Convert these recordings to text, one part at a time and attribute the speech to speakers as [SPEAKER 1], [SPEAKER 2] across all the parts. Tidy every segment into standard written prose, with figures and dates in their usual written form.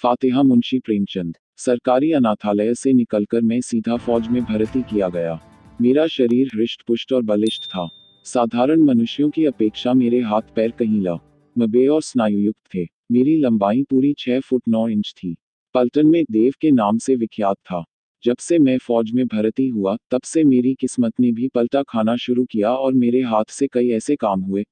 [SPEAKER 1] फातिहा मुंशी प्रेमचंद। सरकारी अनाथालय से निकलकर मैं सीधा फौज में भर्ती किया गया। मेरा शरीर हृष्ट-पुष्ट और बलिष्ठ था। साधारण मनुष्यों की अपेक्षा मेरे हाथ पैर कहीं लंबे और स्नायुयुक्त थे। मेरी लंबाई पूरी 6 फुट 9 इंच थी। पलटन में देव के नाम से विख्यात था। जब से मैं फौज में भर्ती हुआ, तब से मेरी किस्मत ने भी पलटा खाना शुरू किया और मेरे हाथ से कई ऐसे काम हुए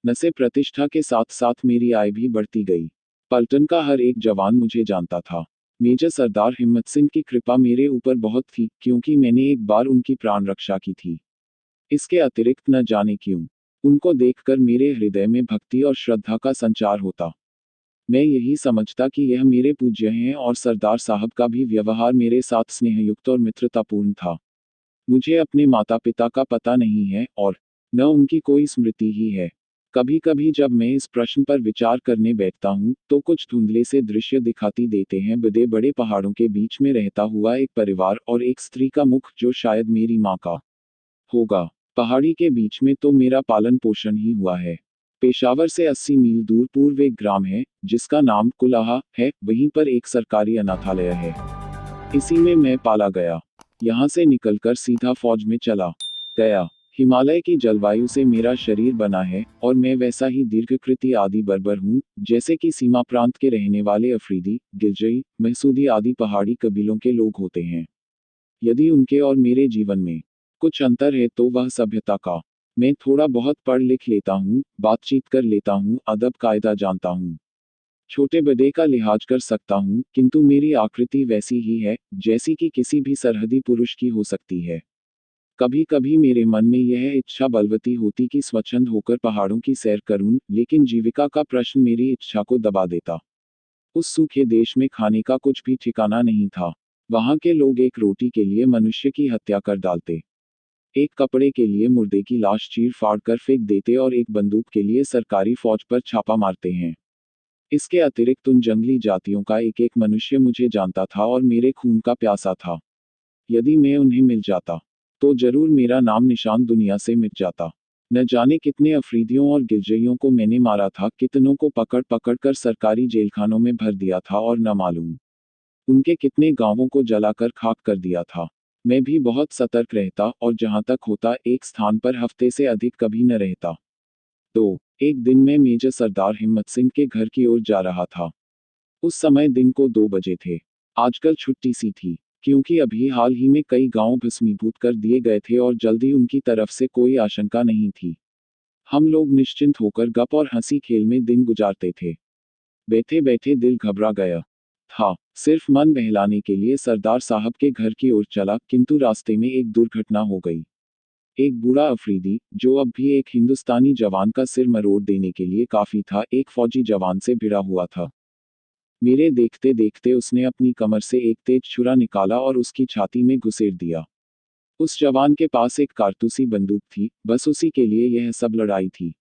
[SPEAKER 1] न से प्रतिष्ठा के साथ साथ मेरी आय भी बढ़ती गई। पलटन का हर एक जवान मुझे जानता था। मेजर सरदार हिम्मत सिंह की कृपा मेरे ऊपर बहुत थी, क्योंकि मैंने एक बार उनकी प्राण रक्षा की थी। इसके अतिरिक्त न जाने क्यों, उनको देखकर मेरे हृदय में भक्ति और श्रद्धा का संचार होता। मैं यही समझता कि यह मेरे पूज्य हैं और सरदार साहब का भी व्यवहार मेरे साथ स्नेहयुक्त और मित्रतापूर्ण था। मुझे अपने माता पिता का पता नहीं है और न उनकी कोई स्मृति ही है। कभी कभी जब मैं इस प्रश्न पर विचार करने बैठता हूँ, तो कुछ धुंधले से दृश्य दिखाती देते हैं। बड़े बड़े पहाड़ों के बीच में रहता हुआ एक परिवार और एक स्त्री का मुख, जो शायद मेरी माँ का होगा। पहाड़ी के बीच में तो मेरा पालन पोषण ही हुआ है। पेशावर से 80 मील दूर पूर्व एक ग्राम है, जिसका नाम कुलाहा है। वहीं पर एक सरकारी अनाथालय है। इसी में मैं पाला गया। यहाँ से निकलकर सीधा फौज में चला गया। हिमालय की जलवायु से मेरा शरीर बना है, और मैं वैसा ही दीर्घकृति आदि बर्बर हूँ, जैसे कि सीमा प्रांत के रहने वाले अफरीदी, गिरजई, महसूदी आदि पहाड़ी कबीलों के लोग होते हैं। यदि उनके और मेरे जीवन में कुछ अंतर है, तो वह सभ्यता का। मैं थोड़ा बहुत पढ़ लिख लेता हूँ, बातचीत कर लेता हूँ, अदब कायदा जानता हूँ, छोटे बड़े का लिहाज कर सकता हूँ, किंतु मेरी आकृति वैसी ही है, जैसी कि किसी भी सरहदी पुरुष की हो सकती है। कभी कभी मेरे मन में यह इच्छा बलवती होती कि स्वच्छंद होकर पहाड़ों की सैर करूं, लेकिन जीविका का प्रश्न मेरी इच्छा को दबा देता। उस सूखे देश में खाने का कुछ भी ठिकाना नहीं था। वहां के लोग एक रोटी के लिए मनुष्य की हत्या कर डालते, एक कपड़े के लिए मुर्दे की लाश चीर फाड़ कर फेंक देते और एक बंदूक के लिए सरकारी फौज पर छापा मारते हैं। इसके अतिरिक्त उन जंगली जातियों का एक एक मनुष्य मुझे जानता था और मेरे खून का प्यासा था। यदि मैं उन्हें मिल जाता, तो जरूर मेरा नाम निशान दुनिया से मिट जाता। न जाने कितने अफरीदियों और गिरजइयों को मैंने मारा था, कितनों को पकड़ पकड़ कर सरकारी जेलखानों में भर दिया था, और न मालूम उनके कितने गांवों को जलाकर खाक कर दिया था। मैं भी बहुत सतर्क रहता, और जहां तक होता, एक स्थान पर हफ्ते से अधिक कभी न रहता। तो एक दिन मैं मेजर सरदार हिम्मत सिंह के घर की ओर जा रहा था। उस समय दिन को 2 बजे थे। आजकल छुट्टी सी थी, क्योंकि अभी हाल ही में कई गांव भस्मीभूत कर दिए गए थे और जल्दी उनकी तरफ से कोई आशंका नहीं थी। हम लोग निश्चिंत होकर गप और हंसी खेल में दिन गुजारते थे। बैठे बैठे दिल घबरा गया था। सिर्फ मन बहलाने के लिए सरदार साहब के घर की ओर चला, किंतु रास्ते में एक दुर्घटना हो गई। एक बूढ़ा अफरीदी, जो अब भी एक हिंदुस्तानी जवान का सिर मरोड़ देने के लिए काफी था, एक फौजी जवान से भिड़ा हुआ था। मेरे देखते देखते उसने अपनी कमर से एक तेज छुरा निकाला और उसकी छाती में घुसेड़ दिया। उस जवान के पास एक कारतूसी बंदूक थी, बस उसी के लिए यह सब लड़ाई थी।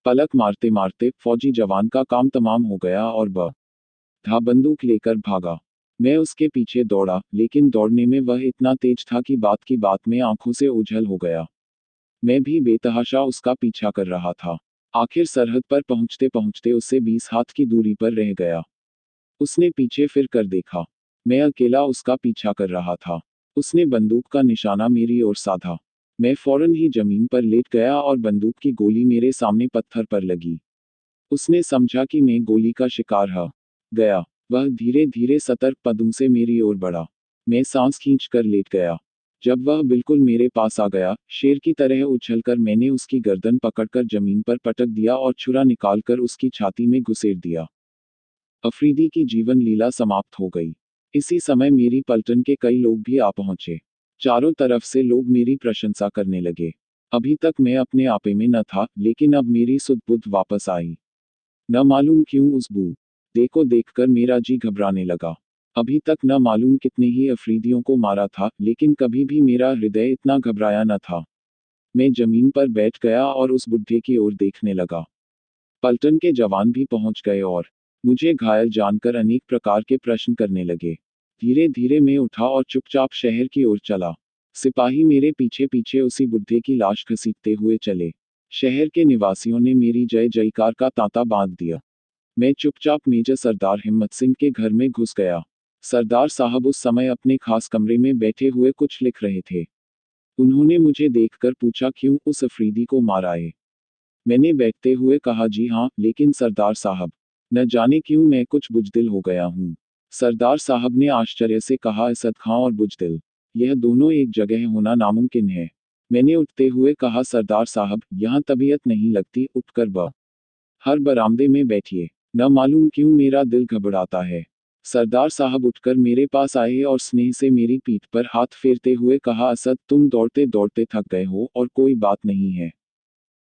[SPEAKER 1] पलक मारते मारते फौजी जवान का काम तमाम हो गया और था बंदूक लेकर भागा। मैं उसके पीछे दौड़ा, लेकिन दौड़ने में वह इतना तेज था कि बात की बात में आंखों से ओझल हो गया। मैं भी बेतहाशा उसका पीछा कर रहा था। आखिर सरहद पर पहुंचते पहुंचते उससे 20 हाथ की दूरी पर रह गया। उसने पीछे फिर कर देखा। मैं अकेला उसका पीछा कर रहा था। उसने बंदूक का निशाना मेरी ओर साधा। मैं फौरन ही जमीन पर लेट गया और बंदूक की गोली मेरे सामने पत्थर पर लगी। उसने समझा कि मैं गोली का शिकार हो गया। वह धीरे धीरे सतर्क कदम से मेरी ओर बढ़ा। मैं सांस खींच कर लेट गया। जब वह बिल्कुल मेरे पास आ गया, शेर की तरह उछलकर मैंने उसकी गर्दन पकड़कर जमीन पर पटक दिया और छुरा निकालकर उसकी छाती में घुसेड़ दिया। अफरीदी की जीवन लीला समाप्त हो गई। इसी समय मेरी पलटन के कई लोग भी आ पहुंचे। चारों तरफ से लोग मेरी प्रशंसा करने लगे। अभी तक मैं अपने आपे में न था, लेकिन अब मेरी सुध बुध वापस आई। न मालूम क्यों उस बूढ़े को देखकर मेरा जी घबराने लगा। अभी तक न मालूम कितने ही अफरीदियों को मारा था, लेकिन कभी भी मेरा हृदय इतना घबराया न था। मैं जमीन पर बैठ गया और उस बुढ़े की ओर देखने लगा। पलटन के जवान भी पहुंच गए और मुझे घायल जानकर अनेक प्रकार के प्रश्न करने लगे। धीरे धीरे मैं उठा और चुपचाप शहर की ओर चला। सिपाही मेरे पीछे पीछे उसी बुढ़े की लाश घसीटते हुए चले। शहर के निवासियों ने मेरी जय जयकार का तांता बांध दिया। मैं चुपचाप मेजर सरदार हिम्मत सिंह के घर में घुस गया। सरदार साहब उस समय अपने खास कमरे में बैठे हुए कुछ लिख रहे थे। उन्होंने मुझे देखकर पूछा, क्यों, उस अफरीदी को मारा है? मैंने बैठते हुए कहा, जी हाँ, लेकिन सरदार साहब, न जाने क्यों मैं कुछ बुज़दिल हो गया हूँ। सरदार साहब ने आश्चर्य से कहा, असद खां और बुज़दिल, यह दोनों एक जगह होना नामुमकिन है। मैंने उठते हुए कहा, सरदार साहब, यहाँ तबीयत नहीं लगती, उठकर हर बरामदे में बैठिए। न मालूम क्यों मेरा दिल घबराता है। सरदार साहब उठकर मेरे पास आए और स्नेह से मेरी पीठ पर हाथ फेरते हुए कहा, असद, तुम दौड़ते दौड़ते थक गए हो और कोई बात नहीं है।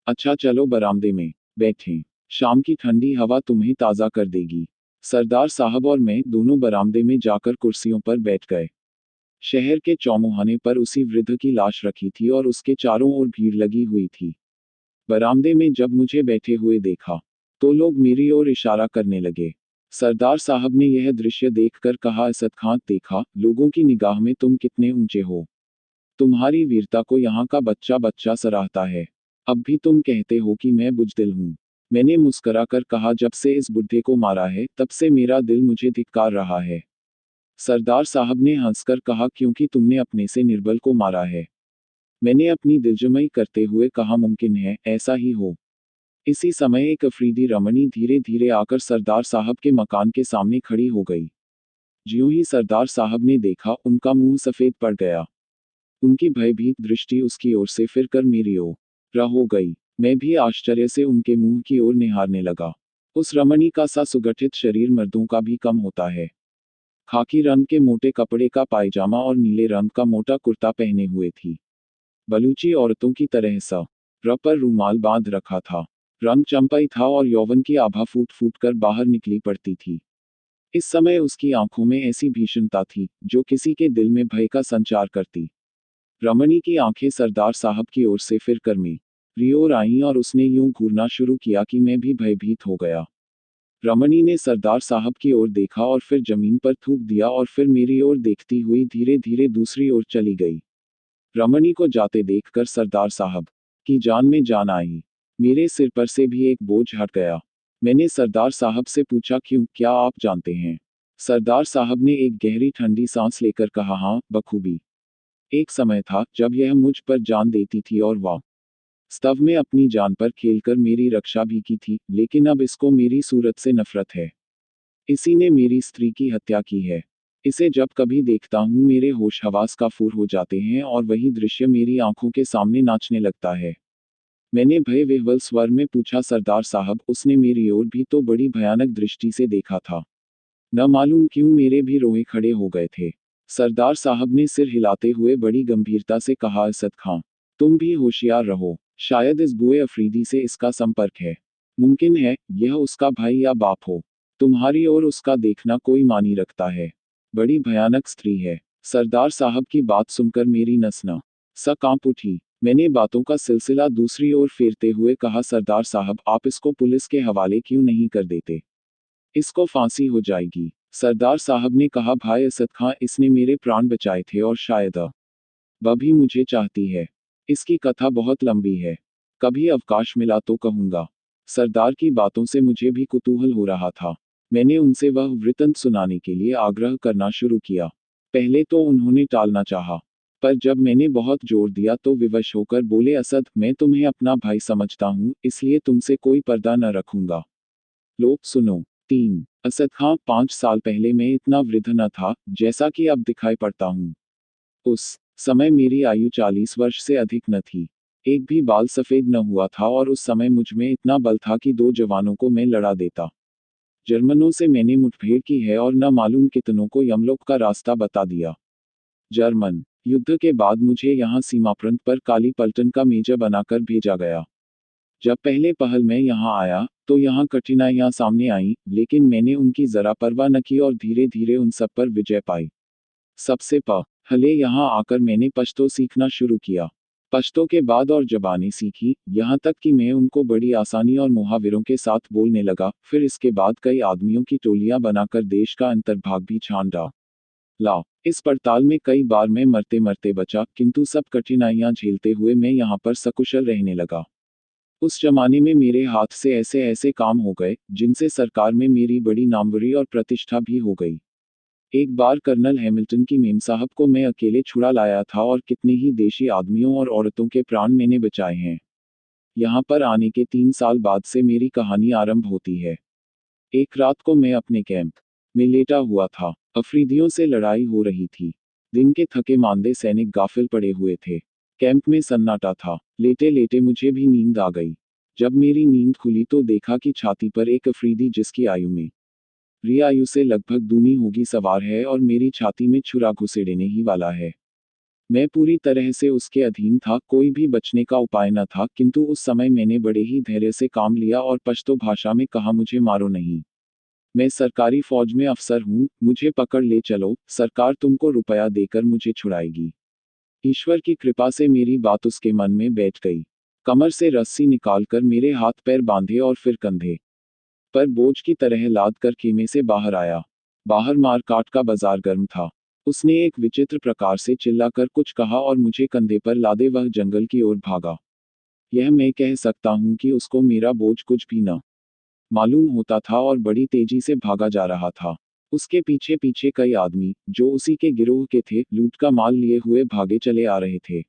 [SPEAKER 1] अच्छा चलो बरामदे में बैठें। शाम की ठंडी हवा तुम्हें ताज़ा कर देगी। सरदार साहब और मैं दोनों बरामदे में जाकर कुर्सियों पर बैठ गए। शहर के चौमुहाने पर उसी वृद्ध की लाश रखी थी और उसके चारों ओर भीड़ लगी हुई थी। बरामदे में जब मुझे बैठे हुए देखा, तो लोग मेरी ओर इशारा करने लगे। सरदार साहब ने यह दृश्य देखकर कहा, असद खां, देखा, लोगों की निगाह में तुम कितने ऊंचे हो। तुम्हारी वीरता को यहाँ का बच्चा बच्चा सराहता है। अब भी तुम कहते हो कि मैं बुज़दिल हूँ। मैंने मुस्कराकर कहा, जब से इस बुड्ढे को मारा है, तब से मेरा दिल मुझे धिक्कार रहा है। सरदार साहब ने हंसकर कहा, क्योंकि तुमने अपने से निर्बल को मारा है। मैंने अपनी दिलजमाई करते हुए कहा, मुमकिन है, ऐसा ही हो। इसी समय एक अफरीदी रमणी धीरे धीरे आकर सरदार साहब के मकान के सामने खड़ी हो गई। ज्यों ही सरदार साहब ने देखा, उनका मुंह सफेद पड़ गया। उनकी भयभीत दृष्टि उसकी ओर से फिरकर मेरी ओर हो गई। मैं भी आश्चर्य से उनके मुंह की ओर निहारने लगा। उस रमणी का सा सुगठित शरीर मर्दों का भी कम होता है। खाकी रंग के मोटे कपड़े का पायजामा और नीले रंग का मोटा कुर्ता पहने हुए थी। बलूची औरतों की तरह सा र पर रूमाल बांध रखा था। रंग चंपई था और यौवन की आभा फूट फूट कर बाहर निकली पड़ती थी। इस समय उसकी आंखों में ऐसी भीषणता थी, जो किसी के दिल में भय का संचार करती। रमणी की आंखें सरदार साहब की ओर से फिरकर मेरी ओर आईं और उसने यूं घूरना शुरू किया कि मैं भी भयभीत हो गया। रमणी ने सरदार साहब की ओर देखा और फिर जमीन पर थूक दिया और फिर मेरी ओर देखती हुई धीरे धीरे दूसरी ओर चली गई। रमणी को जाते देखकर सरदार साहब की जान में जान आई। मेरे सिर पर से भी एक बोझ हट गया। मैंने सरदार साहब से पूछा, क्यों, क्या आप जानते हैं? सरदार साहब ने एक गहरी ठंडी सांस लेकर कहा, हाँ, बखूबी। एक समय था जब यह मुझ पर जान देती थी और वास्तव में अपनी जान पर खेलकर मेरी रक्षा भी की थी, लेकिन अब इसको मेरी सूरत से नफरत है। इसी ने मेरी स्त्री की हत्या की है। इसे जब कभी देखता हूँ मेरे होश हवास काफूर हो जाते हैं और वही दृश्य मेरी आंखों के सामने नाचने लगता है। मैंने भय विह्वल स्वर में पूछा, सरदार साहब, उसने मेरी ओर भी तो बड़ी भयानक दृष्टि से देखा था। न मालूम क्यों मेरे भी रोए खड़े हो गए थे। सरदार साहब ने सिर हिलाते हुए बड़ी गंभीरता से कहा, असद खां, तुम भी होशियार रहो। शायद इस बुए अफरीदी से इसका संपर्क है। मुमकिन है यह उसका भाई या बाप हो। तुम्हारी ओर उसका देखना कोई मानी रखता है। बड़ी भयानक स्त्री है। सरदार साहब की बात सुनकर मेरी नस न सा कांप उठी। मैंने बातों का सिलसिला दूसरी ओर फेरते हुए कहा, सरदार साहब, आप इसको पुलिस के हवाले क्यों नहीं कर देते? इसको फांसी हो जाएगी। सरदार साहब ने कहा, भाई असद खां, इसने मेरे प्राण बचाए थे और शायद अब भी मुझे चाहती है। इसकी कथा बहुत लंबी है। कभी अवकाश मिला तो कहूंगा। सरदार की बातों से मुझे भी कुतूहल हो रहा था। मैंने उनसे वह वृत्तांत सुनाने के लिए आग्रह करना शुरू किया। पहले तो उन्होंने टालना चाहा, पर जब मैंने बहुत जोर दिया तो विवश होकर बोले, असद, मैं तुम्हें अपना भाई समझता हूँ, इसलिए तुमसे कोई पर्दा न रखूंगा। लो सुनो। 3 असद खां, 5 साल पहले मैं इतना वृद्ध न था जैसा कि अब दिखाई पड़ता हूँ। उस समय मेरी आयु 40 वर्ष से अधिक न थी। एक भी बाल सफेद न हुआ था और उस समय मुझ में इतना बल था कि 2 जवानों को मैं लड़ा देता। जर्मनों से मैंने मुठभेड़ की है और न मालूम कितनों को यमलोक का रास्ता बता दिया। जर्मन युद्ध के बाद मुझे यहाँ सीमाप्रांत पर काली पलटन का मेजर बनाकर भेजा गया। जब पहले पहल मैं यहाँ आया, तो यहाँ कठिनाइयाँ सामने आईं, लेकिन मैंने उनकी जरा परवाह न की और धीरे धीरे उन सब पर विजय पाई। सबसे पहले यहाँ आकर मैंने पश्तो सीखना शुरू किया। पश्तो के बाद और जबानें सीखी, यहाँ तक कि मैं उनको बड़ी आसानी और मुहावरों के साथ बोलने लगा। फिर इसके बाद कई आदमियों की टोलियां बनाकर देश का अंतर्भाग भी छान डाला। इस पड़ताल में कई बार मैं मरते मरते बचा, किंतु सब कठिनाइयां झेलते हुए मैं यहाँ पर सकुशल रहने लगा। उस जमाने में मेरे हाथ से ऐसे ऐसे काम हो गए जिनसे सरकार में मेरी बड़ी नामवरी और प्रतिष्ठा भी हो गई। एक बार कर्नल हैमिल्टन की मेम साहब को मैं अकेले छुड़ा लाया था और कितने ही देशी आदमियों और औरतों के प्राण मैंने बचाए हैं। यहाँ पर आने के 3 साल बाद से मेरी कहानी आरंभ होती है। एक रात को मैं अपने कैंप में लेटा हुआ था। अफरीदियों से लड़ाई हो रही थी। दिन के थके मांदे सैनिक गाफिल पड़े हुए थे। कैंप में सन्नाटा था। लेटे लेटे मुझे भी नींद आ गई। जब मेरी नींद खुली तो देखा कि छाती पर एक अफरीदी जिसकी आयु में आयु से लगभग दूनी होगी सवार है और मेरी छाती में छुरा घुसेड़ने ही वाला है। मैं पूरी तरह से उसके अधीन था, कोई भी बचने का उपाय न था, किंतु उस समय मैंने बड़े ही धैर्य से काम लिया और पश्तो भाषा में कहा, मुझे मारो नहीं। मैं सरकारी फौज में अफसर हूँ, मुझे पकड़ ले चलो, सरकार तुमको रुपया देकर मुझे छुड़ाएगी। ईश्वर की कृपा से मेरी बात उसके मन में बैठ गई। कमर से रस्सी निकालकर मेरे हाथ पैर बांधे और फिर कंधे पर बोझ की तरह लाद कर खेमे से बाहर आया। बाहर मारकाट का बाजार गर्म था। उसने एक विचित्र प्रकार से चिल्लाकर कुछ कहा और मुझे कंधे पर लादे वह जंगल की ओर भागा। यह मैं कह सकता हूँ कि उसको मेरा बोझ कुछ भी न मालूम होता था और बड़ी तेजी से भागा जा रहा था। उसके पीछे पीछे कई आदमी, जो उसी के गिरोह के थे, लूट का माल लिए हुए भागे चले आ रहे थे।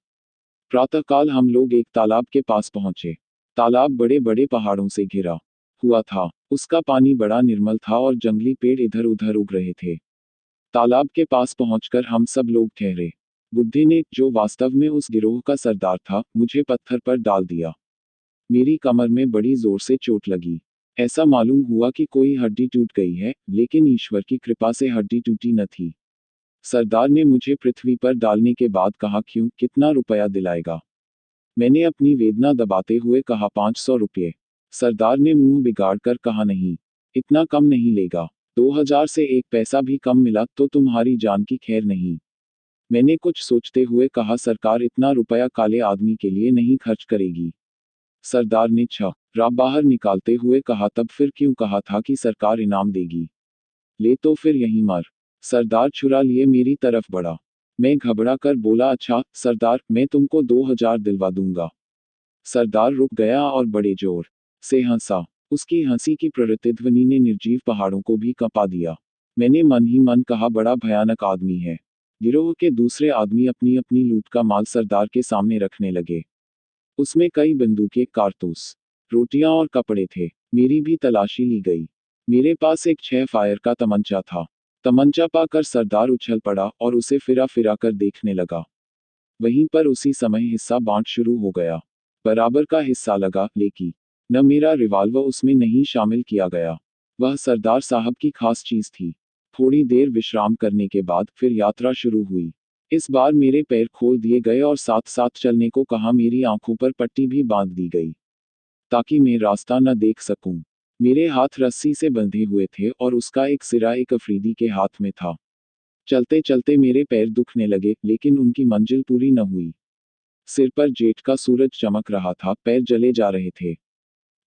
[SPEAKER 1] प्रातःकाल हम लोग एक तालाब के पास पहुंचे। तालाब बड़े बड़े पहाड़ों से घिरा हुआ था। उसका पानी बड़ा निर्मल था और जंगली पेड़ इधर उधर उग रहे थे। तालाब के पास पहुंचकर हम सब लोग ठहरे। बुड्ढे ने, जो वास्तव में उस गिरोह का सरदार था, मुझे पत्थर पर डाल दिया। मेरी कमर में बड़ी जोर से चोट लगी। ऐसा मालूम हुआ कि कोई हड्डी टूट गई है, लेकिन ईश्वर की कृपा से हड्डी टूटी न थी। सरदार ने मुझे पृथ्वी पर डालने के बाद कहा, क्यों, कितना रुपया दिलाएगा? मैंने अपनी वेदना दबाते हुए कहा, 500 रुपये। सरदार ने मुंह बिगाड़ कर कहा, नहीं, इतना कम नहीं लेगा। 2000 से एक पैसा भी कम मिला तो तुम्हारी जान की खैर नहीं। मैंने कुछ सोचते हुए कहा, सरकार इतना रुपया काले आदमी के लिए नहीं खर्च करेगी। सरदार ने छर्रा बाहर निकालते हुए कहा, तब फिर क्यों कहा था कि सरकार इनाम देगी? ले तो फिर यहीं मर। सरदार छुरा लिए मेरी तरफ बढ़ा। मैं घबरा कर बोला, अच्छा सरदार, मैं तुमको 2000 दिलवा दूंगा। सरदार रुक गया और बड़े जोर से हंसा। उसकी हंसी की प्रतिध्वनि ने निर्जीव पहाड़ों को भी कंपा दिया। मैंने मन ही मन कहा, बड़ा भयानक आदमी है। गिरोह के दूसरे आदमी अपनी अपनी लूट का माल सरदार के सामने रखने लगे। उसमें कई बंदूकें, कारतूस, रोटियां और कपड़े थे। मेरी भी तलाशी ली गई। मेरे पास एक 6 फायर का तमंचा था। तमंचा पाकर सरदार उछल पड़ा और उसे फिरा फिरा कर देखने लगा। वहीं पर उसी समय हिस्सा बांट शुरू हो गया। बराबर का हिस्सा लगा, लेकिन न मेरा रिवाल्वर उसमें नहीं शामिल किया गया। वह सरदार साहब की खास चीज थी। थोड़ी देर विश्राम करने के बाद फिर यात्रा शुरू हुई। इस बार मेरे पैर खोल दिए गए और साथ साथ चलने को कहा। मेरी आंखों पर पट्टी भी बांध दी गई ताकि मैं रास्ता न देख सकूं। मेरे हाथ रस्सी से बंधे हुए थे और उसका एक सिरा एक अफरीदी के हाथ में था। चलते चलते मेरे पैर दुखने लगे, लेकिन उनकी मंजिल पूरी न हुई। सिर पर जेठ का सूरज चमक रहा था, पैर जले जा रहे थे।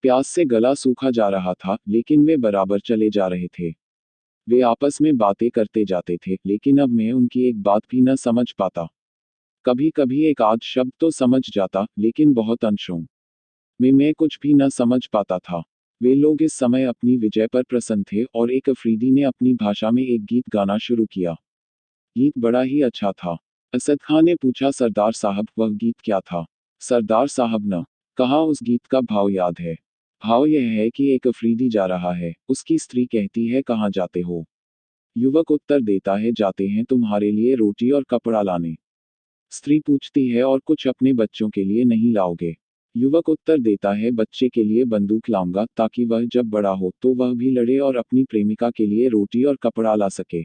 [SPEAKER 1] प्यास से गला सूखा जा रहा था, लेकिन वे बराबर चले जा रहे थे। वे आपस में बातें करते जाते थे, लेकिन अब मैं उनकी एक बात भी न समझ पाता। कभी कभी एक आध शब्द तो समझ जाता, लेकिन बहुत अंशों में मैं कुछ भी न समझ पाता था। वे लोग इस समय अपनी विजय पर प्रसन्न थे और एक अफरीदी ने अपनी भाषा में एक गीत गाना शुरू किया। गीत बड़ा ही अच्छा था। असद खान ने पूछा, सरदार साहब, वह गीत क्या था? सरदार साहब ने कहा, उस गीत का भाव याद है। भाव यह है कि एक अफरीदी जा रहा है, उसकी स्त्री कहती है, कहाँ जाते हो? युवक उत्तर देता है, जाते हैं तुम्हारे लिए रोटी और कपड़ा लाने। स्त्री पूछती है, और कुछ अपने बच्चों के लिए नहीं लाओगे? युवक उत्तर देता है, बच्चे के लिए बंदूक लाऊंगा, ताकि वह जब बड़ा हो तो वह भी लड़े और अपनी प्रेमिका के लिए रोटी और कपड़ा ला सके।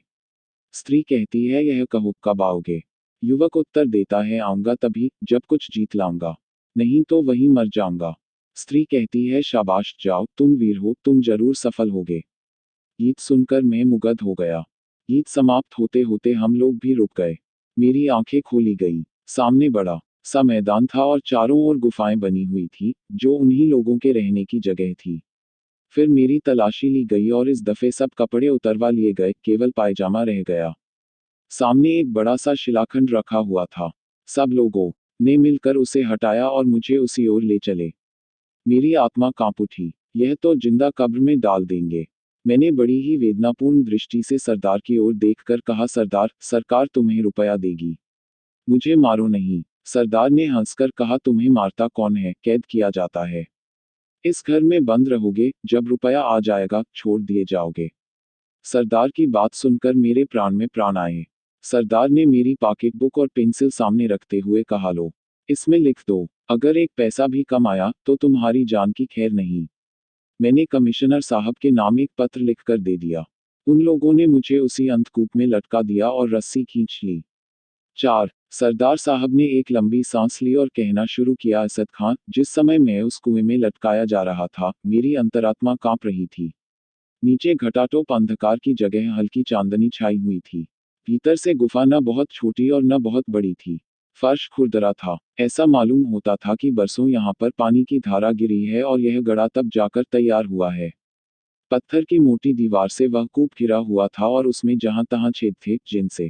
[SPEAKER 1] स्त्री कहती है, यह कहो कब आओगे? युवक उत्तर देता है, आऊंगा तभी, जब कुछ जीत लाऊंगा, नहीं तो वहीं मर जाऊंगा। स्त्री कहती है, शाबाश, जाओ, तुम वीर हो, तुम जरूर सफल होगे। गीत सुनकर मैं मुग्ध हो गया। गीत समाप्त होते होते हम लोग भी रुक गए। मेरी आंखें खोली गई। सामने बड़ा सा मैदान था और चारों ओर गुफाएं बनी हुई थी, जो उन्हीं लोगों के रहने की जगह थी। फिर मेरी तलाशी ली गई और इस दफे सब कपड़े उतरवा लिए गए, केवल पायजामा रह गया। सामने एक बड़ा सा शिलाखंड रखा हुआ था। सब लोगों ने मिलकर उसे हटाया और मुझे उसी ओर ले चले। मेरी आत्मा कांप उठी। यह तो जिंदा कब्र में डाल देंगे। मैंने बड़ी ही वेदनापूर्ण दृष्टि से सरदार की ओर देखकर कहा, सरदार, सरकार तुम्हें रुपया देगी, मुझे मारो नहीं। सरदार ने हंसकर कहा, तुम्हें मारता कौन है, कैद किया जाता है। इस घर में बंद रहोगे, जब रुपया आ जाएगा छोड़ दिए जाओगे। सरदार की बात सुनकर मेरे प्राण में प्राण आए। सरदार ने मेरी पॉकेट बुक और पेंसिल सामने रखते हुए कहा, लो, इसमें लिख दो, अगर एक पैसा भी कम आया तो तुम्हारी जान की खैर नहीं। मैंने कमिश्नर साहब के नाम एक पत्र लिखकर दे दिया। उन लोगों ने मुझे उसी अंधकूप में लटका दिया और रस्सी खींच ली। 4. सरदार साहब ने एक लंबी सांस ली और कहना शुरू किया, असद खां, जिस समय मैं उस कुएं में लटकाया जा रहा था, मेरी अंतरात्मा कांप रही थी। नीचे घटाटोप अंधकार की जगह हल्की चांदनी छाई हुई थी। भीतर से गुफा न बहुत छोटी और न बहुत बड़ी थी। फर्श खुरदरा था। ऐसा मालूम होता था कि बरसों यहाँ पर पानी की धारा गिरी है और यह गड़ा तब जाकर तैयार हुआ है। पत्थर की मोटी दीवार से वह कूप घिरा हुआ था और उसमें जहां तहां छेद थे, जिनसे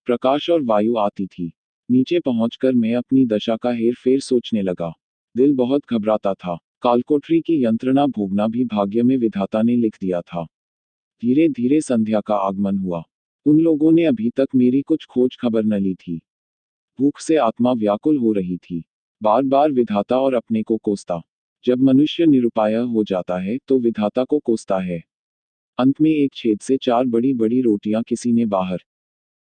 [SPEAKER 1] प्रकाश और वायु आती थी। नीचे पहुंचकर मैं अपनी दशा का हेर फेर सोचने लगा। दिल बहुत घबराता था। कालकोठरी की यंत्रणा भोगना भी भाग्य में विधाता ने लिख दिया था। धीरे धीरे संध्या का आगमन हुआ। उन लोगों ने अभी तक मेरी कुछ खोज खबर न ली थी। भूख से आत्मा व्याकुल हो रही थी। बार बार विधाता और अपने को कोसता। जब मनुष्य निरुपाय हो जाता है तो विधाता को कोसता है। अंत में एक छेद से 4 बड़ी बड़ी रोटियां किसी ने बाहर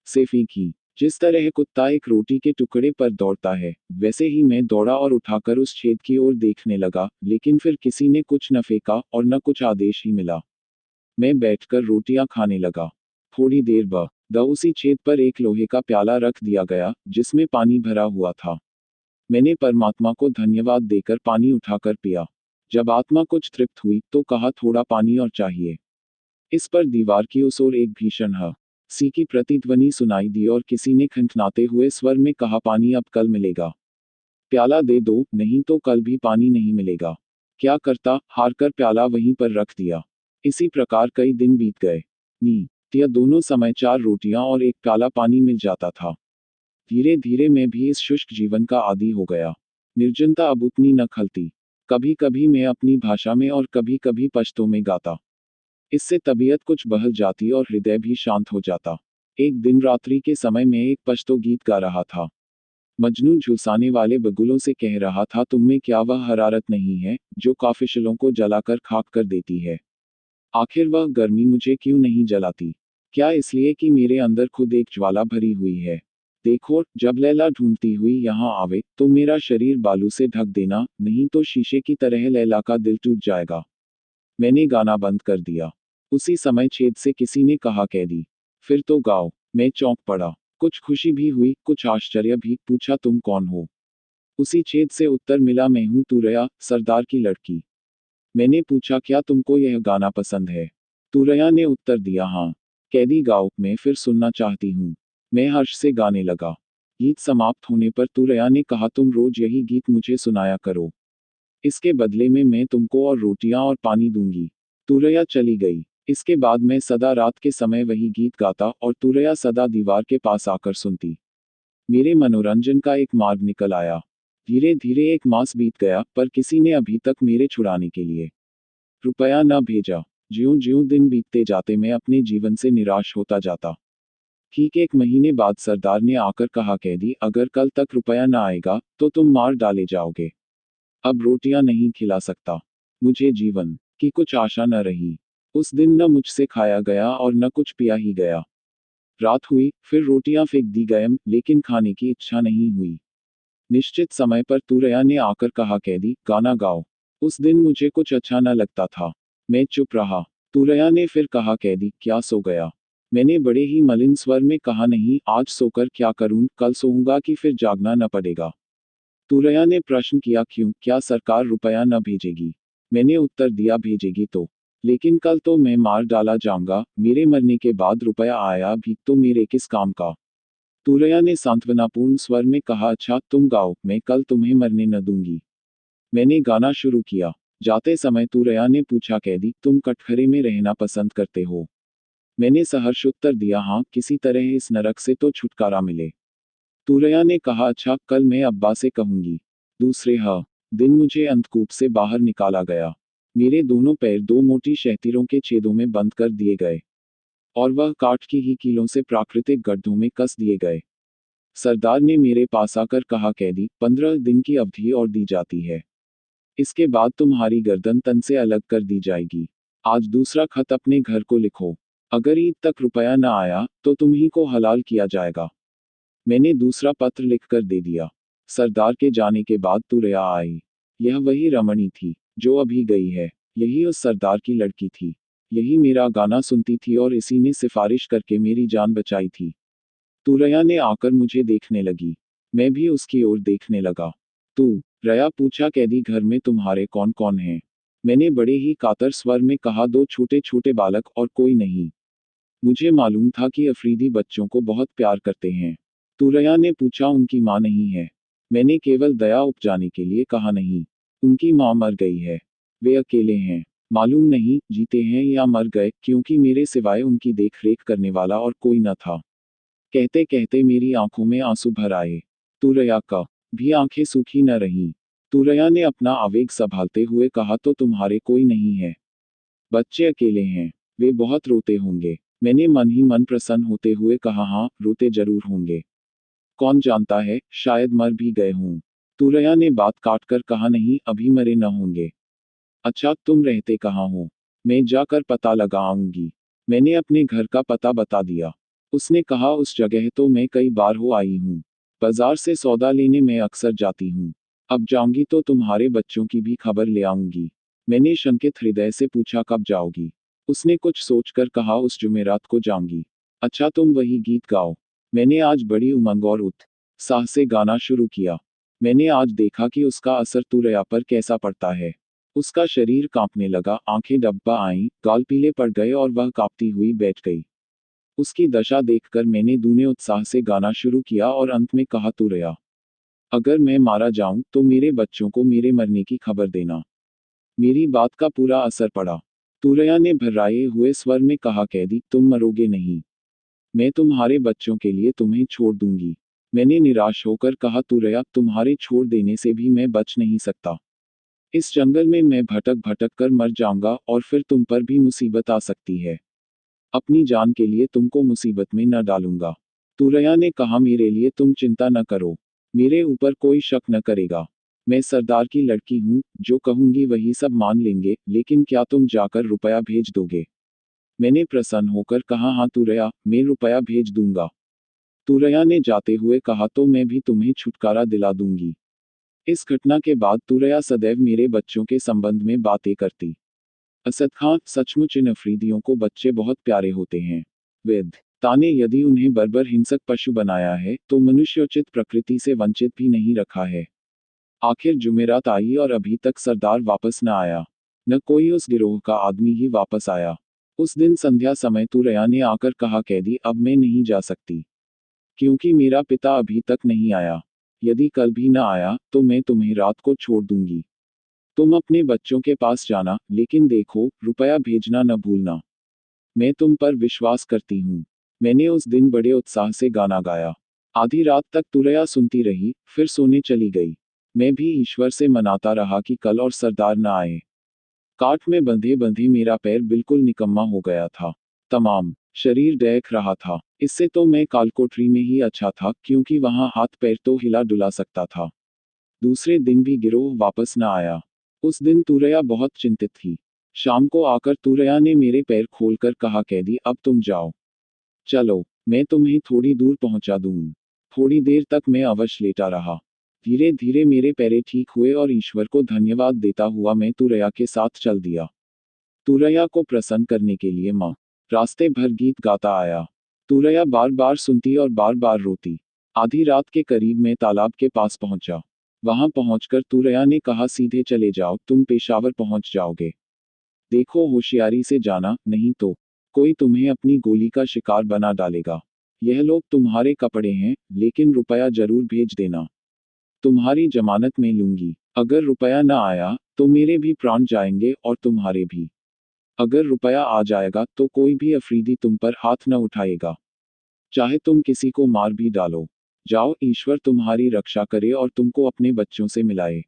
[SPEAKER 1] से फेंकी। जिस तरह कुत्ता एक रोटी के टुकड़े पर दौड़ता है, वैसे ही मैं दौड़ा और उठाकर उस छेद की ओर देखने लगा, लेकिन फिर किसी ने कुछ न फेंका और न कुछ आदेश ही मिला। मैं बैठकर रोटियां खाने लगा। थोड़ी देर बाद उसी छेद पर एक लोहे का प्याला रख दिया गया, जिसमें पानी भरा हुआ था। मैंने परमात्मा को धन्यवाद देकर पानी उठाकर पिया। जब आत्मा कुछ तृप्त हुई तो कहा, थोड़ा पानी और चाहिए। इस पर दीवार की उस ओर एक भीषण ह सी की प्रतिध्वनि सुनाई दी और किसी ने खनखनाते हुए स्वर में कहा, पानी अब कल मिलेगा। प्याला दे दो, नहीं तो कल भी पानी नहीं मिलेगा। क्या करता, हारकर प्याला वहीं पर रख दिया। इसी प्रकार कई दिन बीत गए। नित्य दोनों समय 4 रोटियां और एक प्याला पानी मिल जाता था। धीरे धीरे मैं भी इस शुष्क जीवन का आदी हो गया। निर्जनता अब उतनी न खलती। कभी कभी मैं अपनी भाषा में और कभी कभी पश्तो में गाता। इससे तबीयत कुछ बहल जाती और हृदय भी शांत हो जाता। एक दिन रात्रि के समय में एक पश्तो गीत गा रहा था। मजनू झुलसाने वाले बगुलों से कह रहा था, तुम में क्या वह हरारत नहीं है, जो काफिशलों को जलाकर खाक कर देती है। आखिर वह गर्मी मुझे क्यों नहीं जलाती? क्या इसलिए कि मेरे अंदर खुद एक ज्वाला भरी हुई है? देखो, जब लैला ढूंढती हुई यहाँ आवे, तो मेरा शरीर बालू से ढक देना, नहीं तो शीशे की तरह लैला का दिल टूट जाएगा। मैंने गाना बंद कर दिया। उसी समय छेद से किसी ने कहा, कैदी, फिर तो गाओ। मैं चौंक पड़ा। कुछ खुशी भी हुई, कुछ आश्चर्य भी। पूछा, तुम कौन हो? उसी छेद से उत्तर मिला, मैं हूँ तुरैया, सरदार की लड़की। मैंने पूछा, क्या तुमको यह गाना पसंद है? तुरैया ने उत्तर दिया, हाँ। कैदी, गाओ, मैं फिर सुनना चाहती हूँ। मैं हर्ष से गाने लगा। गीत समाप्त होने पर तुरैया ने कहा, तुम रोज यही गीत मुझे सुनाया करो। इसके बदले में मैं तुमको और रोटियां और पानी दूंगी। तुरैया चली गई। इसके बाद मैं सदा रात के समय वही गीत गाता और तुरैया सदा दीवार के पास आकर सुनती। मेरे मनोरंजन का एक मार्ग निकल आया। धीरे धीरे 1 मास बीत गया, पर किसी ने अभी तक मेरे छुड़ाने के लिए रुपया न भेजा। ज्यों ज्यों दिन बीतते जाते मैं अपने जीवन से निराश होता जाता। ठीक 1 महीने बाद सरदार ने आकर कहा, कैदी, अगर कल तक रुपया न आएगा तो तुम मार डाले जाओगे। अब रोटियां नहीं खिला सकता। मुझे जीवन की कुछ आशा न रही। उस दिन न मुझसे खाया गया और न कुछ पिया ही गया। रात हुई, फिर रोटियां फेंक दी गयम, लेकिन खाने की इच्छा नहीं हुई। निश्चित समय पर तुरैया ने आकर कहा, कैदी, गाना गाओ। उस दिन मुझे कुछ अच्छा न लगता था। मैं चुप रहा। तुरैया ने फिर कहा, कैदी, क्या सो गया? मैंने बड़े ही मलिन स्वर में कहा, नहीं, आज सोकर क्या करूं, कल सोऊंगा कि फिर जागना न पड़ेगा। तुरैया ने प्रश्न किया, क्यों, क्या सरकार रुपया न भेजेगी? मैंने उत्तर दिया, भेजेगी तो, लेकिन कल तो मैं मार डाला जाऊंगा। मेरे मरने के बाद रुपया आया भी तो मेरे किस काम का? तुरैया ने सांत्वनापूर्ण स्वर में कहा, अच्छा, तुम गाओ, मैं कल तुम्हें मरने न दूंगी। मैंने गाना शुरू किया। जाते समय तुरैया ने पूछा, कैदी, तुम कटघरे में रहना पसंद करते हो? मैंने सहर्ष उत्तर दिया, हाँ, किसी तरह इस नरक से तो छुटकारा मिले। तुरैया ने कहा, अच्छा, कल मैं अब्बा से कहूंगी। दूसरे दिन मुझे अंधकूप से बाहर निकाला गया। मेरे दोनों पैर दो मोटी शहतीरों के छेदों में बंद कर दिए गए और वह काठ की ही कीलों से प्राकृतिक गड्ढों में कस दिए गए। सरदार ने मेरे पास आकर कहा, कैदी, 15 दिन की अवधि और दी जाती है। इसके बाद तुम्हारी गर्दन तन से अलग कर दी जाएगी। आज दूसरा खत अपने घर को लिखो। अगर ईद तक रुपया न आया तो तुम्ही को हलाल किया जाएगा। मैंने दूसरा पत्र लिखकर दे दिया। सरदार के जाने के बाद तुरैया आई। यह वही रमणी थी जो अभी गई है। यही उस सरदार की लड़की थी। यही मेरा गाना सुनती थी और इसी ने सिफारिश करके मेरी जान बचाई थी। तुरैया ने आकर मुझे देखने लगी। मैं भी उसकी ओर देखने लगा। तू रया पूछा, कैदी, घर में तुम्हारे कौन कौन हैं? मैंने बड़े ही कातर स्वर में कहा, 2 छोटे छोटे बालक और कोई नहीं। मुझे मालूम था कि अफरीदी बच्चों को बहुत प्यार करते हैं। तुरैया ने पूछा, उनकी माँ नहीं है? मैंने केवल दया उपजाने के लिए कहा, नहीं, उनकी माँ मर गई है। वे अकेले हैं। मालूम नहीं जीते हैं या मर गए, क्योंकि मेरे सिवाय उनकी देखरेख करने वाला और कोई न था। कहते कहते मेरी आंखों में आंसू भर आए। तुरैया का भी आंखें सूखी न रहीं। तुरैया ने अपना आवेग संभालते हुए कहा, तो तुम्हारे कोई नहीं है? बच्चे अकेले हैं। वे बहुत रोते होंगे। मैंने मन ही मन प्रसन्न होते हुए कहा, हाँ, रोते जरूर होंगे। कौन जानता है, शायद मर भी गए हों। तुरैया ने बात काटकर कहा, नहीं, अभी मरे न होंगे। अच्छा, तुम रहते कहाँ हो? मैं जाकर पता लगाऊंगी। मैंने अपने घर का पता बता दिया। उसने कहा, उस जगह तो मैं कई बार हो आई हूँ। बाजार से सौदा लेने मैं अक्सर जाती हूँ। अब जाऊंगी तो तुम्हारे बच्चों की भी खबर ले आऊंगी। मैंने शंकित हृदय से पूछा, कब जाओगी? उसने कुछ सोचकर कहा, उस जुमेरात को जाऊंगी। अच्छा, तुम वही गीत गाओ। मैंने आज बड़ी उमंग और उत्साह से गाना शुरू किया। मैंने आज देखा कि उसका असर तुरैया पर कैसा पड़ता है। उसका शरीर कांपने लगा, आंखें डब्बा आईं, गाल पीले पड़ गए और वह कांपती हुई बैठ गई। उसकी दशा देखकर मैंने दूने उत्साह से गाना शुरू किया और अंत में कहा, तुरैया, अगर मैं मारा जाऊं तो मेरे बच्चों को मेरे मरने की खबर देना। मेरी बात का पूरा असर पड़ा। तुरैया ने भर्राए हुए स्वर में कहा, कैदी, तुम मरोगे नहीं। मैं तुम्हारे बच्चों के लिए तुम्हें छोड़ दूंगी। मैंने निराश होकर कहा, तुरैया, तुम्हारे छोड़ देने से भी मैं बच नहीं सकता। इस जंगल में मैं भटक भटक कर मर जाऊंगा और फिर तुम पर भी मुसीबत आ सकती है। अपनी जान के लिए तुमको मुसीबत में न डालूंगा। तुरैया ने कहा, मेरे लिए तुम चिंता न करो। मेरे ऊपर कोई शक न करेगा। मैं सरदार की लड़की हूँ, जो कहूंगी वही सब मान लेंगे, लेकिन क्या तुम जाकर रुपया भेज दोगे? मैंने प्रसन्न होकर कहा, हाँ तुरैया, मैं रुपया भेज दूंगा। तुरैया ने जाते हुए कहा, तो मैं भी तुम्हें छुटकारा दिला दूंगी। इस घटना के बाद तुरैया सदैव मेरे बच्चों के संबंध में बातें करती। असद खां, सचमुच इन अफरीदियों को बच्चे बहुत प्यारे होते हैं। वेद ताने यदि उन्हें बर्बर हिंसक पशु बनाया है तो मनुष्योचित प्रकृति से वंचित भी नहीं रखा है। आखिर जुमेरात आई और अभी तक सरदार वापस न आया। न कोई उस गिरोह का आदमी ही वापस आया। उस दिन संध्या समय तुरैया ने आकर कहा, कैदी, अब मैं नहीं जा सकती, क्योंकि मेरा पिता अभी तक नहीं आया। यदि कल भी न आया तो मैं तुम्हें रात को छोड़ दूंगी। तुम अपने बच्चों के पास जाना, लेकिन देखो, रुपया भेजना न भूलना। मैं तुम पर विश्वास करती हूँ। मैंने उस दिन बड़े उत्साह से गाना गाया। आधी रात तक तुरैया सुनती रही, फिर सोने चली गई। मैं भी ईश्वर से मनाता रहा कि कल और सरदार न आए। काठ में बंधे बंधे मेरा पैर बिल्कुल निकम्मा हो गया था। तमाम शरीर देख रहा था। इससे तो मैं कालकोठरी में ही अच्छा था, क्योंकि वहां हाथ पैर तो हिला डुला सकता था। दूसरे दिन भी गिरोह वापस न आया। उस दिन तुरैया बहुत चिंतित थी। शाम को आकर तुरैया ने मेरे पैर खोलकर कहा, कैदी, अब तुम जाओ। चलो, मैं तुम्हें थोड़ी दूर पहुंचा दूं। थोड़ी देर तक मैं अवश लेटा रहा। धीरे धीरे मेरे पैरे ठीक हुए और ईश्वर को धन्यवाद देता हुआ मैं तुरैया के साथ चल दिया। तुरैया को प्रसन्न करने के लिए माँ रास्ते भर गीत गाता आया। तुरैया बार बार सुनती और बार बार रोती। आधी रात के करीब मैं तालाब के पास पहुंचा। वहां पहुंचकर तुरैया ने कहा, सीधे चले जाओ, तुम पेशावर पहुंच जाओगे। देखो, होशियारी से जाना, नहीं तो कोई तुम्हें अपनी गोली का शिकार बना डालेगा। यह लोग तुम्हारे कपड़े हैं, लेकिन रुपया जरूर भेज देना। तुम्हारी जमानत में लूंगी। अगर रुपया न आया तो मेरे भी प्राण जाएंगे और तुम्हारे भी। अगर रुपया आ जाएगा तो कोई भी अफरीदी तुम पर हाथ न उठाएगा। चाहे तुम किसी को मार भी डालो। जाओ, ईश्वर तुम्हारी रक्षा करे और तुमको अपने बच्चों से मिलाए।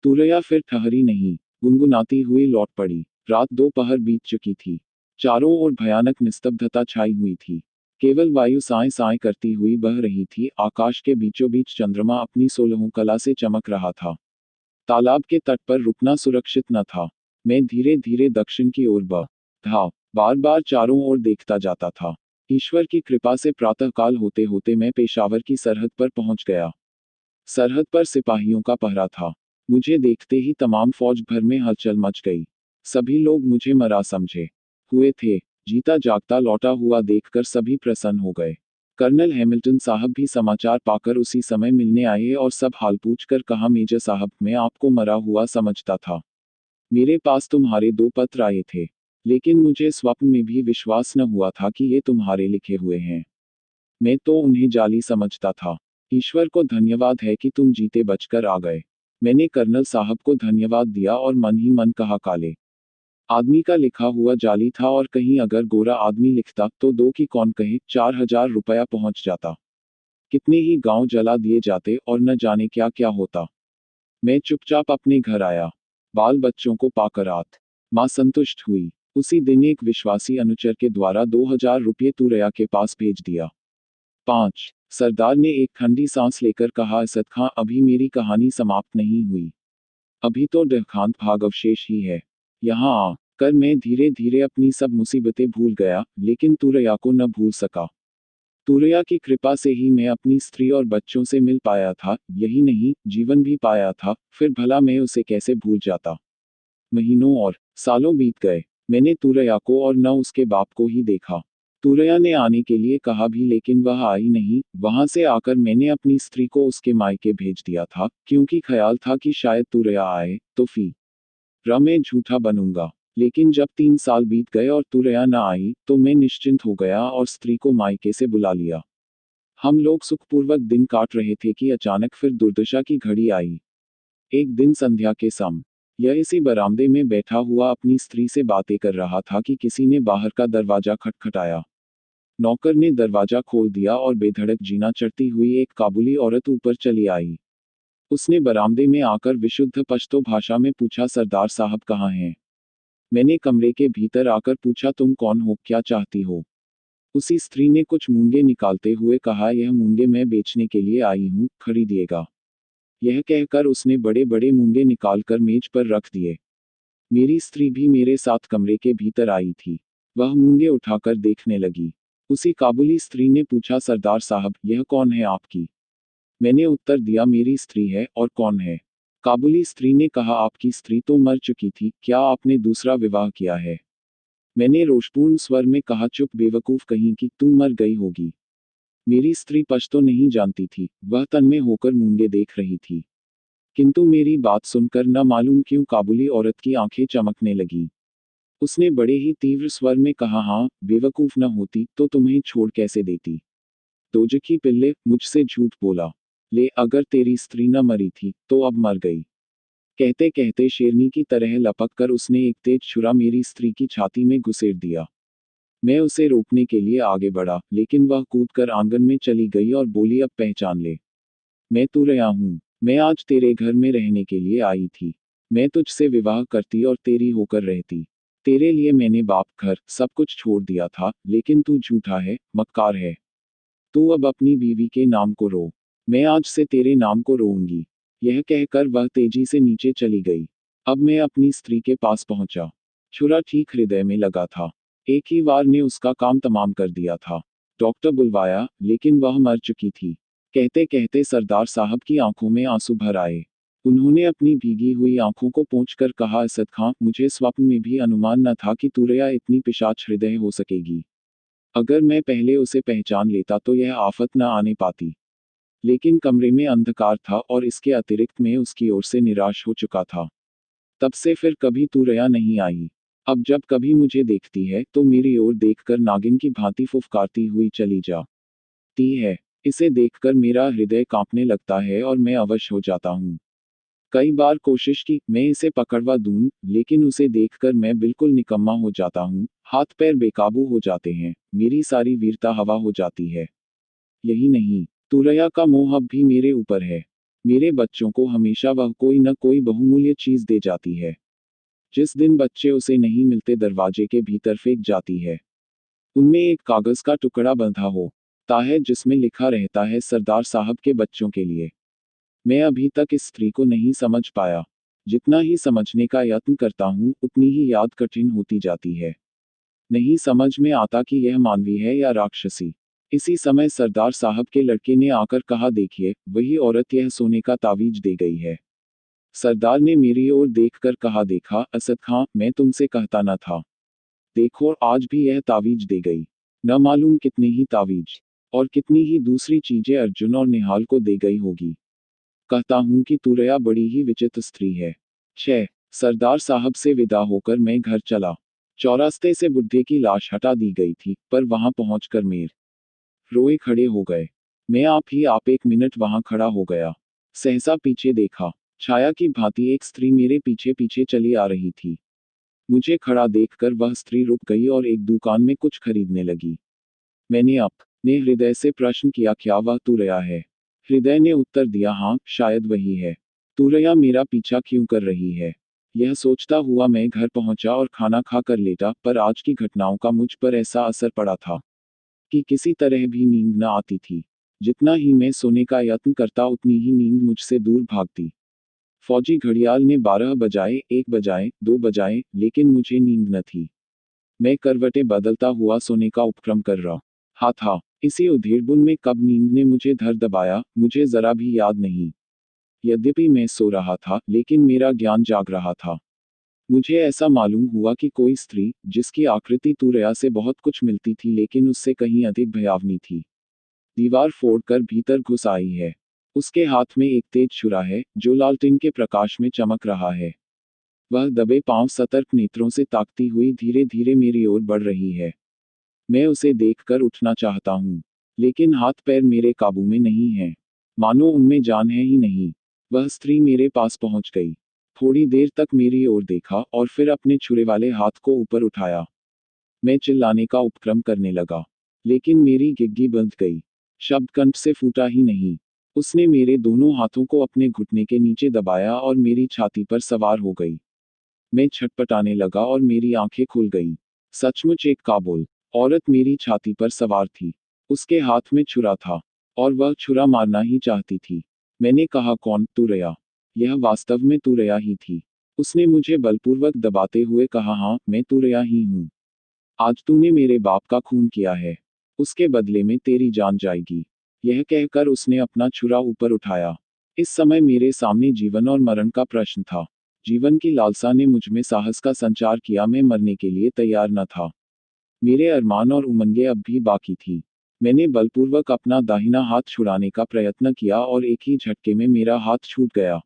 [SPEAKER 1] तुरैया फिर ठहरी नहीं, गुनगुनाती हुई लौट पड़ी। रात दोपहर बीत चुकी थी। चारों ओर भयानक निस्तब्धता छाई हुई थी। केवल वायु साए साए करती हुई बह रही थी। आकाश के बीचों बीच चंद्रमा अपनी 16 कला से चमक रहा था। तालाब के तट पर रुकना सुरक्षित न था। मैं धीरे धीरे दक्षिण की ओर बढ़ा। बार बार चारों ओर देखता जाता था। ईश्वर की कृपा से प्रातःकाल होते होते मैं पेशावर की सरहद पर पहुंच गया। सरहद पर सिपाहियों का पहरा था। मुझे देखते ही तमाम फौज भर में हलचल मच गई। सभी लोग मुझे मरा समझे हुए थे। जीता जागता लौटा हुआ देखकर सभी प्रसन्न हो गए। कर्नल हैमिल्टन साहब भी समाचार पाकर उसी समय मिलने आए और सब हाल पूछकर कहा, मेजर साहब, मैं आपको मरा हुआ समझता था। मेरे पास तुम्हारे 2 पत्र आए थे, लेकिन मुझे स्वप्न में भी विश्वास न हुआ था कि ये तुम्हारे लिखे हुए हैं। मैं तो उन्हें जाली समझता था। ईश्वर को धन्यवाद है कि तुम जीते बचकर आ गए। मैंने कर्नल साहब को धन्यवाद दिया और मन ही मन कहा, काले आदमी का लिखा हुआ जाली था और कहीं अगर गोरा आदमी लिखता तो 2 की कौन कहे 4000 रुपया पहुंच जाता। कितने ही गांव जला दिए जाते और न जाने क्या क्या होता। मैं चुपचाप अपने घर आया। बाल बच्चों को पाकर माँ संतुष्ट हुई। उसी दिन एक विश्वासी अनुचर के द्वारा 2000 रुपये तुरैया के पास भेज दिया। 5। सरदार ने एक ठंडी सांस लेकर कहा, असद खां, अभी मेरी कहानी समाप्त नहीं हुई। अभी तो देहांत भाग अवशेष ही है। यहाँ आ कर मैं धीरे धीरे अपनी सब मुसीबतें भूल गया, लेकिन तुरैया को न भूल सका। तुरैया की कृपा से ही मैं अपनी स्त्री और बच्चों से मिल पाया था, यही नहीं, जीवन भी पाया था, फिर भला मैं उसे कैसे भूल जाता। महीनों और सालों बीत गए। मैंने तुरैया को और न उसके बाप को ही देखा। तुरैया ने आने के लिए कहा भी, लेकिन वह आई नहीं। वहां से आकर मैंने अपनी स्त्री को उसके मायके भेज दिया था, क्योंकि ख्याल था कि शायद तुरैया आए तो मैं झूठा बनूंगा। लेकिन जब 3 साल बीत गए और तुरैया न आई, तो मैं निश्चिंत हो गया और स्त्री को मायके से बुला लिया। हम लोग सुखपूर्वक दिन काट रहे थे कि अचानक फिर दुर्दशा की घड़ी आई। एक दिन संध्या के सम यह इसी बरामदे में बैठा हुआ अपनी स्त्री से बातें कर रहा था कि किसी ने बाहर का दरवाजा खटखटाया। नौकर ने दरवाजा खोल दिया और बेधड़क जीना चढ़ती हुई एक काबुली औरत ऊपर चली आई। उसने बरामदे में आकर विशुद्ध पश्तो भाषा में पूछा, सरदार साहब कहाँ हैं? मैंने कमरे के भीतर आकर पूछा, तुम कौन हो, क्या चाहती हो? उसी स्त्री ने कुछ मूंगे निकालते हुए कहा, यह मूंगे मैं बेचने के लिए आई हूँ, खरीदिएगा। यह कहकर उसने बड़े बड़े मूंगे निकालकर मेज पर रख दिए। मेरी स्त्री भी मेरे साथ कमरे के भीतर आई थी। वह मूंगे उठाकर देखने लगी। उसी काबुली स्त्री ने पूछा, सरदार साहब, यह कौन है आपकी? मैंने उत्तर दिया, मेरी स्त्री है। और कौन है? काबुली स्त्री ने कहा, आपकी स्त्री तो मर चुकी थी, क्या आपने दूसरा विवाह किया है? मैंने रोषपूर्ण स्वर में कहा, चुप बेवकूफ कहीं की, तू मर गई होगी। मेरी स्त्री पश्तो नहीं जानती थी, वह तन्मय होकर मूंगे देख रही थी। किंतु मेरी बात सुनकर न मालूम क्यों काबुली औरत की आंखें चमकने लगी। उसने बड़े ही तीव्र स्वर में कहा, हाँ, बेवकूफ न होती तो तुम्हें छोड़ कैसे देती। दोजखी पिल्ले, मुझसे झूठ बोला। ले, अगर तेरी स्त्री न मरी थी तो अब मर गई। कहते कहते शेरनी की तरह लपक कर उसने एक तेज छुरा मेरी स्त्री की छाती में घुसेड़ दिया। मैं उसे रोकने के लिए आगे बढ़ा, लेकिन वह कूदकर आंगन में चली गई और बोली, अब पहचान ले, मैं तुरैया हूँ। मैं आज तेरे घर में रहने के लिए आई थी। मैं तुझसे विवाह करती और तेरी होकर रहती। तेरे लिए मैंने बाप, घर, सब कुछ छोड़ दिया था, लेकिन तू झूठा है, मक्कार है। तू अब अपनी बीवी के नाम को रो। मैं आज से तेरे नाम को रोऊंगी। यह कहकर वह तेजी से नीचे चली गई। अब मैं अपनी स्त्री के पास पहुंचा। छुरा ठीक हृदय में लगा था। एक ही वार ने उसका काम तमाम कर दिया था। डॉक्टर बुलवाया, लेकिन वह मर चुकी थी। कहते कहते सरदार साहब की आंखों में आंसू भर आए। उन्होंने अपनी भीगी हुई आंखों को पोंछकर कहा, असद खां, मुझे स्वप्न में भी अनुमान न था कि तुरैया इतनी पिशाच हृदय हो सकेगी। अगर मैं पहले उसे पहचान लेता तो यह आफत न आने पाती। लेकिन कमरे में अंधकार था और इसके अतिरिक्त मैं उसकी ओर से निराश हो चुका था। तब से फिर कभी तुरैया नहीं आई। अब जब कभी मुझे देखती है तो मेरी ओर देखकर नागिन की भांति फुफकारती हुई चली जाती है। इसे देखकर मेरा हृदय कांपने लगता है और मैं अवश हो जाता हूँ। कई बार कोशिश की मैं इसे पकड़वा दूं, लेकिन उसे देखकर मैं बिल्कुल निकम्मा हो जाता हूँ। हाथ पैर बेकाबू हो जाते हैं, मेरी सारी वीरता हवा हो जाती है। यही नहीं, तुरैया का मोह अब भी मेरे ऊपर है। मेरे बच्चों को हमेशा वह कोई न कोई बहुमूल्य चीज दे जाती है। जिस दिन बच्चे उसे नहीं मिलते दरवाजे के भीतर फेंक जाती है। उनमें एक कागज का टुकड़ा बंधा होता है जिसमें लिखा रहता है सरदार साहब के बच्चों के लिए। मैं अभी तक इस स्त्री को नहीं समझ पाया। जितना ही समझने का यत्न करता हूँ उतनी ही याद कठिन होती जाती है। नहीं समझ में आता कि यह मानवी है या राक्षसी। इसी समय सरदार साहब के लड़के ने आकर कहा, देखिए वही औरत यह सोने का तावीज दे गई है। सरदार ने मेरी ओर देखकर कहा, देखा असद खां, मैं तुमसे कहता न था। देखो आज भी यह तावीज दे गई। न मालूम कितने ही तावीज और कितनी ही दूसरी चीजें अर्जुन और निहाल को दे गई होगी। कहता हूं कि तुरैया बड़ी ही विचित्र स्त्री है। 6 सरदार साहब से विदा होकर मैं घर चला। चौरास्ते से बुड्ढे की लाश हटा दी गई थी, पर वहां पहुंचकर मेरे रोए खड़े हो गए। मैं आप 1 मिनट वहां खड़ा हो गया। सहसा पीछे देखा। छाया की भांति एक स्त्री मेरे पीछे पीछे चली आ रही थी। मुझे खड़ा देखकर वह स्त्री रुक गई और एक दुकान में कुछ खरीदने लगी। मैंने अपने हृदय से प्रश्न किया, क्या वह तुरैया है? हृदय ने उत्तर दिया, हाँ शायद वही है। तुरैया मेरा पीछा क्यों कर रही है? यह सोचता हुआ मैं घर पहुंचा और खाना खा कर लेटा, पर आज की घटनाओं का मुझ पर ऐसा असर पड़ा था कि किसी तरह भी नींद न आती थी। जितना ही मैं सोने का यत्न करता उतनी ही नींद मुझसे दूर भागती। फौजी घड़ियाल ने 12 बजाए, 1 बजाए, 2 बजाए, लेकिन मुझे नींद न थी। मैं करवटें बदलता हुआ सोने का उपक्रम कर रहा था। इसी उधेड़बुन में कब नींद ने मुझे धर दबाया, मुझे जरा भी याद नहीं। यद्यपि मैं सो रहा था, लेकिन मेरा ज्ञान जाग रहा था। मुझे ऐसा मालूम हुआ कि कोई स्त्री, जिसकी आकृति तुरैया से बहुत कुछ मिलती थी लेकिन उससे कहीं अधिक भयावनी थी, दीवार फोड़कर भीतर घुस आई है। उसके हाथ में एक तेज छुरा है, जो लालटेन के प्रकाश में चमक रहा है। वह दबे पांव सतर्क नेत्रों से ताकती हुई धीरे धीरे मेरी ओर बढ़ रही है। मैं उसे देखकर उठना चाहता हूँ, लेकिन हाथ पैर मेरे काबू में नहीं है। मानो उनमें जान है ही नहीं। वह स्त्री मेरे पास पहुंच गई। थोड़ी देर तक मेरी ओर देखा और फिर अपने छुरे वाले हाथ को ऊपर उठाया। मैं चिल्लाने का उपक्रम करने लगा, लेकिन मेरी गिग्गी बंध गई। शब्द कंठ से फूटा ही नहीं। उसने मेरे दोनों हाथों को अपने घुटने के नीचे दबाया और मेरी छाती पर सवार हो गई। मैं छटपटाने लगा और मेरी आंखें खुल गईं। सचमुच एक काबुल औरत मेरी छाती पर सवार थी। उसके हाथ में छुरा था और वह छुरा मारना ही चाहती थी। मैंने कहा, कौन? तुरैया। यह वास्तव में तुरैया ही थी। उसने मुझे बलपूर्वक दबाते हुए कहा, हाँ मैं तुरैया ही हूँ। आज तूने मेरे बाप का खून किया है, उसके बदले में तेरी जान जाएगी। यह कहकर उसने अपना छुरा ऊपर उठाया। इस समय मेरे सामने जीवन और मरण का प्रश्न था। जीवन की लालसा ने मुझ में साहस का संचार किया। मैं मरने के लिए तैयार न था। मेरे अरमान और उमंगें अब भी बाकी थी। मैंने बलपूर्वक अपना दाहिना हाथ छुड़ाने का प्रयत्न किया और एक ही झटके में मेरा हाथ छूट गया।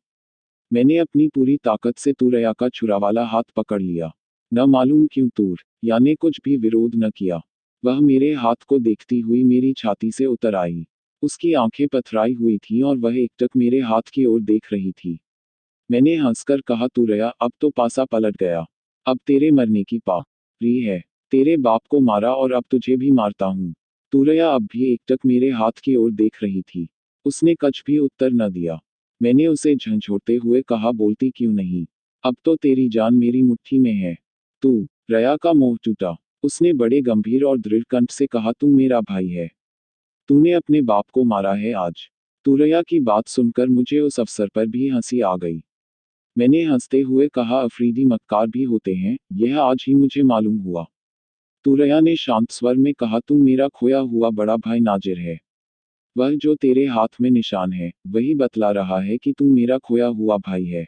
[SPEAKER 1] मैंने अपनी पूरी ताकत से तुरैया का छुरा वाला हाथ पकड़ लिया। न मालूम क्यों तुरैया ने कुछ भी विरोध न किया। वह मेरे हाथ को देखती हुई मेरी छाती से उतर आई। उसकी आंखें पथराई हुई थीं और वह एकटक मेरे हाथ की ओर देख रही थी। मैंने हंसकर कहा, तुरैया अब तो पासा पलट गया। अब तेरे मरने की पारी है। तेरे बाप को मारा और अब तुझे भी मारता हूँ। तुरैया अब भी एकटक मेरे हाथ की ओर देख रही थी। उसने कुछ भी उत्तर न दिया। मैंने उसे झंझोड़ते हुए कहा, बोलती क्यों नहीं? अब तो तेरी जान मेरी मुट्ठी में है। तुरैया का मोह टूटा। उसने बड़े गंभीर और दृढ़ कंठ से कहा, तू मेरा भाई है। तूने अपने बाप को मारा है आज। तुरैया की बात सुनकर मुझे उस अवसर पर भी हंसी आ गई। मैंने हंसते हुए कहा, अफरीदी मक्कार भी होते हैं, यह आज ही मुझे मालूम हुआ। तुरैया ने शांत स्वर में कहा, तू मेरा खोया हुआ बड़ा भाई नाजिर है। वह जो तेरे हाथ में निशान है, वही बतला रहा है कि तू मेरा खोया हुआ भाई है।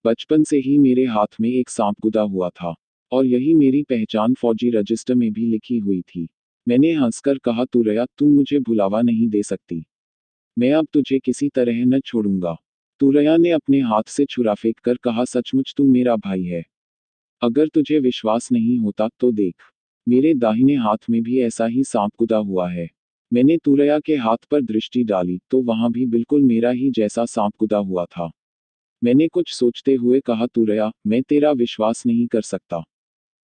[SPEAKER 1] बचपन से ही मेरे हाथ में एक सांप गुदा हुआ था, और यही मेरी पहचान फौजी रजिस्टर में भी लिखी हुई थी। मैंने हंसकर कहा, तुरैया तू मुझे भुलावा नहीं दे सकती। मैं अब तुझे किसी तरह न छोड़ूंगा। तुरैया ने अपने हाथ से छुरा फेंक कर कहा, सचमुच तू मेरा भाई है। अगर तुझे विश्वास नहीं होता तो देख, मेरे दाहिने हाथ में भी ऐसा ही सांप गुदा हुआ है। मैंने तुरैया के हाथ पर दृष्टि डाली तो वहां भी बिल्कुल मेरा ही जैसा सांप गुदा हुआ था। मैंने कुछ सोचते हुए कहा, तुरैया मैं तेरा विश्वास नहीं कर सकता।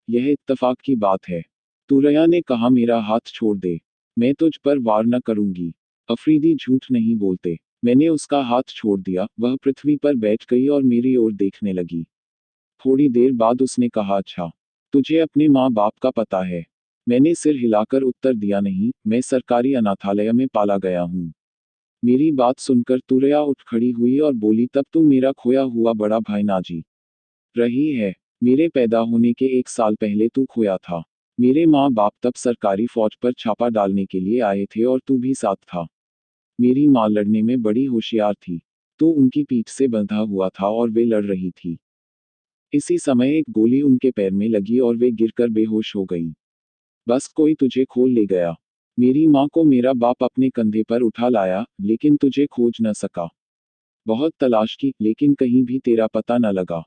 [SPEAKER 1] यह इत्तफाक की बात है। तुरैया ने कहा, मेरा हाथ छोड़ दे। मैं तुझ पर वार न करूंगी। अफरीदी झूठ नहीं बोलते। मैंने उसका हाथ छोड़ दिया, वह पृथ्वी पर बैठ गई और मेरी ओर देखने लगी। थोड़ी देर बाद उसने कहा, अच्छा, तुझे अपने माँ बाप का पता है? मैंने सिर हिलाकर उत्तर दिया, नहीं, मैं सरकारी अनाथालय में पाला गया हूँ। मेरी बात सुनकर तुरैया उठ खड़ी हुई और बोली, तब तू मेरा खोया हुआ बड़ा भाई नाजी रही है। मेरे पैदा होने के 1 साल पहले तू खोया था। मेरे माँ बाप तब सरकारी फौज पर छापा डालने के लिए आए थे और तू भी साथ था। मेरी माँ लड़ने में बड़ी होशियार थी। तो उनकी पीठ से बंधा हुआ था और वे लड़ रही थी। इसी समय एक गोली उनके पैर में लगी और वे गिरकर बेहोश हो गई। बस कोई तुझे खोल ले गया। मेरी माँ को मेरा बाप अपने कंधे पर उठा लाया, लेकिन तुझे खोज न सका। बहुत तलाश की, लेकिन कहीं भी तेरा पता न लगा।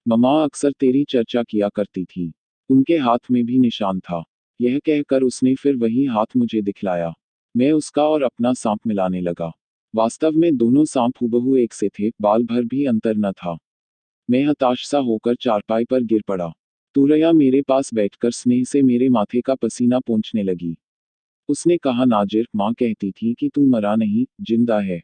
[SPEAKER 1] मम्मा अक्सर तेरी चर्चा किया करती थी। उनके हाथ में भी निशान था। यह कहकर उसने फिर वही हाथ मुझे दिखलाया। मैं उसका और अपना सांप मिलाने लगा। वास्तव में दोनों सांप हूबहू एक से थे, बाल भर भी अंतर न था। मैं हताश सा होकर चारपाई पर गिर पड़ा। तुरैया मेरे पास बैठकर स्नेह से मेरे माथे का पसीना पोंछने लगी। उसने कहा, नाजिर, माँ कहती थी कि तू मरा नहीं, जिंदा है।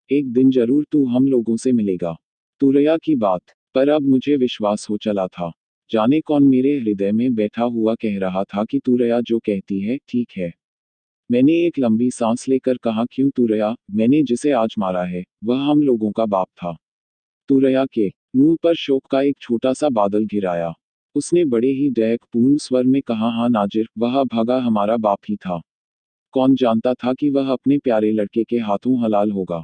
[SPEAKER 1] एक दिन जरूर तू हम लोगों से मिलेगा। तुरैया की बात पर अब मुझे विश्वास हो चला था। जाने कौन मेरे हृदय में बैठा हुआ कह रहा था कि तुरैया जो कहती है ठीक है। मैंने एक लंबी सांस लेकर कहा, क्यों तुरैया, मैंने जिसे आज मारा है वह हम लोगों का बाप था। तुरैया के मुंह पर शोक का एक छोटा सा बादल घिर आया। उसने बड़े ही दयकपूर्ण स्वर में कहा, हाँ नाजिर, वह भागा हमारा बाप ही था। कौन जानता था कि वह अपने प्यारे लड़के के हाथों हलाल होगा।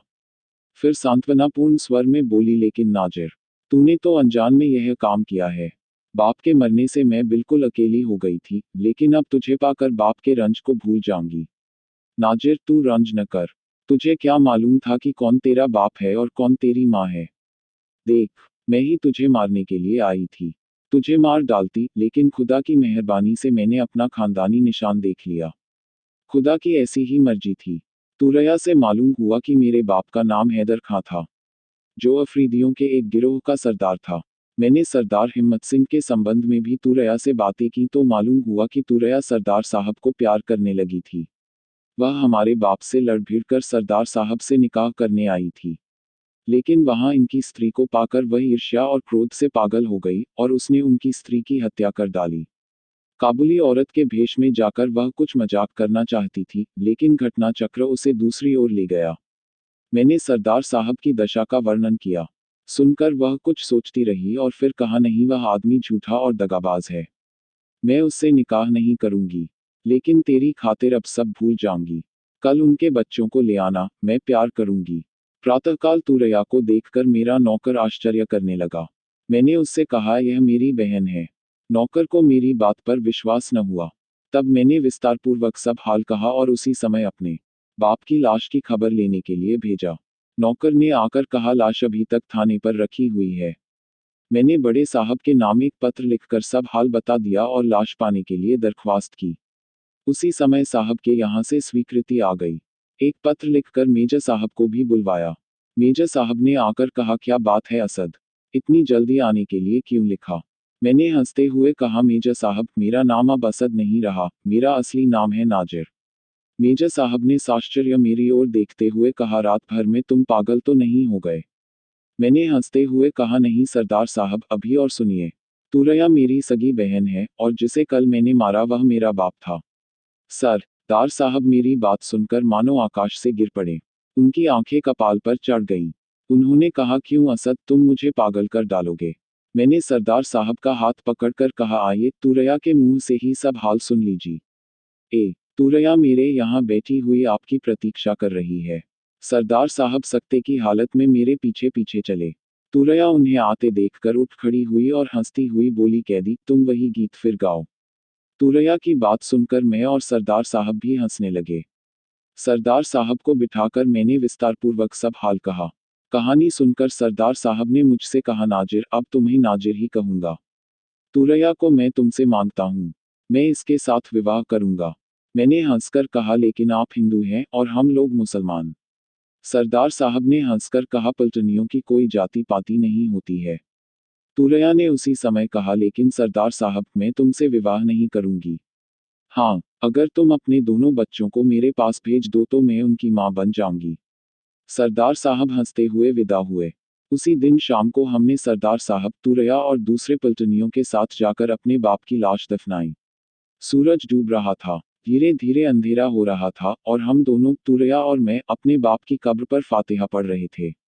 [SPEAKER 1] फिर सांत्वनापूर्ण स्वर में बोली, लेकिन नाजिर, तूने तो अनजान में यह काम किया है। बाप के मरने से मैं बिल्कुल अकेली हो गई थी, लेकिन अब तुझे पाकर बाप के रंज को भूल जाऊंगी। नाजिर, तू रंज न कर। तुझे क्या मालूम था कि कौन तेरा बाप है और कौन तेरी माँ है? देख, मैं ही तुझे मारने के लिए आई थी। तुझे मार डालती, लेकिन खुदा की मेहरबानी से मैंने अपना खानदानी निशान देख लिया। खुदा की ऐसी ही मर्जी थी। तुरैया से मालूम हुआ कि मेरे बाप का नाम हैदर खां था, जो अफरीदियों के एक गिरोह का सरदार था। मैंने सरदार हिम्मत सिंह के संबंध में भी तुरैया से बातें की तो मालूम हुआ कि तुरैया सरदार साहब को प्यार करने लगी थी। वह हमारे बाप से लड़ भिड़ कर सरदार साहब से निकाह करने आई थी। लेकिन वहां इनकी स्त्री को पाकर वह ईर्ष्या और क्रोध से पागल हो गई और उसने उनकी स्त्री की हत्या कर डाली। काबुली औरत के भेष में जाकर वह कुछ मजाक करना चाहती थी, लेकिन घटना चक्र उसे दूसरी ओर ले गया। मैंने सरदार साहब की दशा का वर्णन किया। सुनकर वह कुछ सोचती रही और फिर कहा, नहीं, वह आदमी झूठा और दगाबाज है। मैं उससे निकाह नहीं करूंगी। लेकिन तेरी खातिर अब सब भूल जाऊंगी। कल उनके बच्चों को ले आना, मैं प्यार करूंगी। प्रातःकाल तुरैया को देखकर मेरा नौकर आश्चर्य करने लगा। मैंने उससे कहा, यह मेरी बहन है। नौकर को मेरी बात पर विश्वास न हुआ। तब मैंने विस्तारपूर्वक सब हाल कहा और उसी समय अपने बाप की लाश की खबर लेने के लिए भेजा। नौकर ने आकर कहा, लाश अभी तक थाने पर रखी हुई है। मैंने बड़े साहब के नाम एक पत्र लिखकर सब हाल बता दिया और लाश पाने के लिए दरख्वास्त की। उसी समय साहब के यहाँ से स्वीकृति आ गई। एक पत्र लिखकर मेजर साहब को भी बुलवाया। मेजर साहब ने आकर कहा, क्या बात है असद, इतनी जल्दी आने के लिए क्यों लिखा? मैंने हंसते हुए कहा, मेजर साहब, मेरा नाम अब असद नहीं रहा, मेरा असली नाम है नाजिर। मेजर साहब ने साश्चर्य मेरी ओर देखते हुए कहा, रात भर में तुम पागल तो नहीं हो गए? मैंने हंसते हुए कहा, नहीं सरदार साहब, अभी और सुनिए। तुरैया मेरी सगी बहन है और जिसे कल मैंने मारा वह मेरा बाप था। सरदार साहब मेरी बात सुनकर मानो आकाश से गिर पड़े। उनकी आंखें कपाल पर चढ़ गईं। उन्होंने कहा, क्यों असद, तुम मुझे पागल कर डालोगे? मैंने सरदार साहब का हाथ पकड़कर कहा, आइए, तुरैया के मुंह से ही सब हाल सुन लीजिए। तुरैया मेरे यहाँ बैठी हुई आपकी प्रतीक्षा कर रही है। सरदार साहब सख्ते की हालत में मेरे पीछे पीछे चले। तुरैया उन्हें आते देखकर उठ खड़ी हुई और हंसती हुई बोली, कैदी, तुम वही गीत फिर गाओ। तुरैया की बात सुनकर मैं और सरदार साहब भी हंसने लगे। सरदार साहब को बिठाकर मैंने विस्तारपूर्वक सब हाल कहा। कहानी सुनकर सरदार साहब ने मुझसे कहा, नाजिर, अब तुम्हें नाजिर ही कहूंगा। तुरैया को मैं तुमसे मांगता हूँ। मैं इसके साथ विवाह करूंगा। मैंने हंसकर कहा, लेकिन आप हिंदू हैं और हम लोग मुसलमान। सरदार साहब ने हंसकर कहा, पलटनियों की कोई जाति पाति नहीं होती है। तुरैया ने उसी समय कहा, लेकिन सरदार साहब, मैं तुमसे विवाह नहीं करूंगी। हाँ, अगर तुम अपने दोनों बच्चों को मेरे पास भेज दो तो मैं उनकी मां बन जाऊंगी। सरदार साहब हंसते हुए विदा हुए। उसी दिन शाम को हमने सरदार साहब, तुरैया और दूसरे पलटनियों के साथ जाकर अपने बाप की लाश दफनाई। सूरज डूब रहा था। धीरे धीरे अंधेरा हो रहा था और हम दोनों, तुरैया और मैं, अपने बाप की कब्र पर फातिहा पढ़ रहे थे।